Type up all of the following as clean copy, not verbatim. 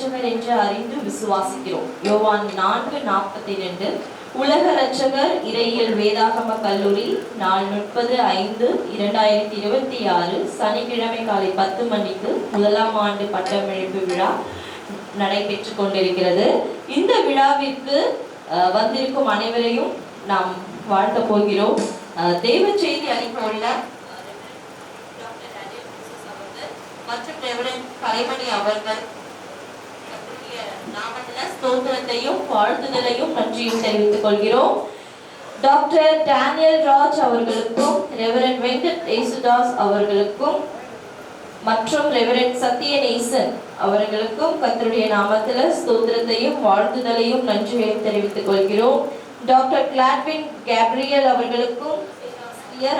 இரட்சகர் என்று அறிந்து விசுவாசிக்கிறோம். யோவான் 4:42. உலக இரட்சகர் இறையியல் வேதாகம கல்லூரி நாள் 30/5/2026 சனிக்கிழமை காலை 10 மணிக்கு 1ஆம் ஆண்டு பட்டமளிப்பு விழா நடைபெற்று கொண்டிருக்கிறது. இந்த விழாவிற்கு வந்திருக்கும் அனைவரையும் நாம் வாழ்த்த போகிறோம். தெய்வ செய்தி அளித்துள்ள மற்றும் ரெவரண்ட் கலைமணி அவர்கள் நாமத்தில ஸ்தோத்திரத்தையும் வாழ்த்துதலையும் நன்றியும் தெரிவித்துக் கொள்கிறோம். டாக்டர் டேனியல் ராஜ் அவர்களுக்கும் ரெவரண்ட் வெங்கட் ஏசுதாஸ் அவர்களுக்கும் மற்றும் ரெவரண்ட் சத்யநேசன் அவர்களுக்கும் கர்த்தருடைய நாமத்தில ஸ்தோத்திரத்தையும் வாழ்த்துதலையும் நன்றியையும் தெரிவித்துக் கொள்கிறோம். டாக்டர் கிளாட்வின் கேப்ரியல் அவர்களுக்கும்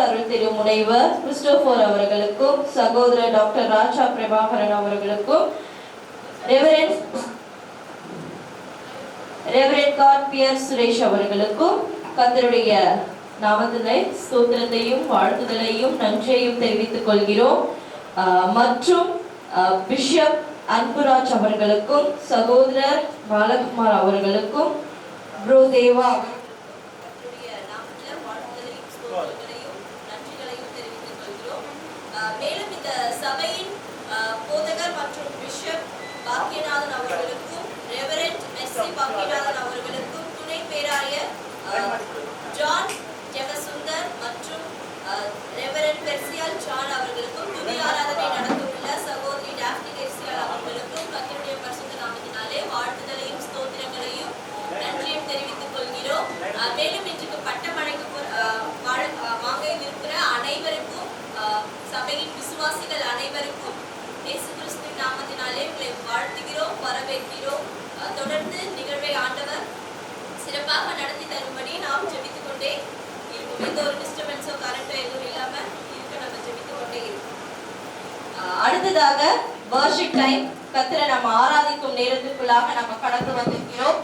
அருள் திரு முனைவர் கிறிஸ்டோபர் அவர்களுக்கும் சகோதரர் டாக்டர் ராஜா பிரபாகரன் அவர்களுக்கும் ரெவரண்ட் காட் பியர் சுரேஷ் அவர்களுக்கும் கர்த்தருடைய நாமத்திலே ஸ்தோத்திரத்தையும் வாழ்த்துதலையும் நன்றியையும் தெரிவித்துக் கொள்கிறோம். மற்றும் பிஷப் அன்புராஜ் அவர்களுக்கும் சகோதரர் பாலகுமார் அவர்களுக்கும் ப்ரோ தேவா மேலும் இந்த சபையின் போதகர் மற்றும் பிஷப் பாக்கியநாதன் அவர்களுக்கும் ரெவரண்ட் மெஸ்ஸி பாக்கியநாதன் அவர்களுக்கும் துணை பேராயர் ஜான் ஜெகசுந்தர் மற்றும் ரெவரண்ட் பெர்சியால் ஜான் அவர்களுக்கும் துணை ஆராதனை நடத்தவுள்ள சகோதரி டாப்னி பெர்சியால் அவர்களுக்கும் கர்த்தருடைய பரிசுத்த நாமத்தினாலே வாழ்த்துதலையும் ஸ்தோத்திரங்களையும் நன்றியும் தெரிவித்துக் கொள்கிறோம். மேலும் இன்றைக்கு பட்டமழைக்கு வாங்க இருக்கிற அனைவருக்கும் சபையின் விசுவாசிகள் அனைவருக்கும் இயேசு கிறிஸ்துவின் நாமத்தினாலே உங்களை வாழ்த்துகிறோம், வரவேற்கிறோம். தொடர்ந்து நிகழ்வை ஆண்டவர் சிறப்பாக நடத்தி தரும்படி நாம் ஜெபித்துக் கொண்டே இருக்கும். எந்த ஒரு டிஸ்டர்பன்ஸோ கரண்டோ எதுவும் இல்லாம இருக்க நம்ம ஜெபித்துக் கொண்டே இருக்கும். அடுத்ததாக வர்ஷிப் டைம். கர்த்தரை நம்ம ஆராதிக்கும் நேரத்துக்குள்ளாக நம்ம கடந்து வந்திருக்கிறோம்.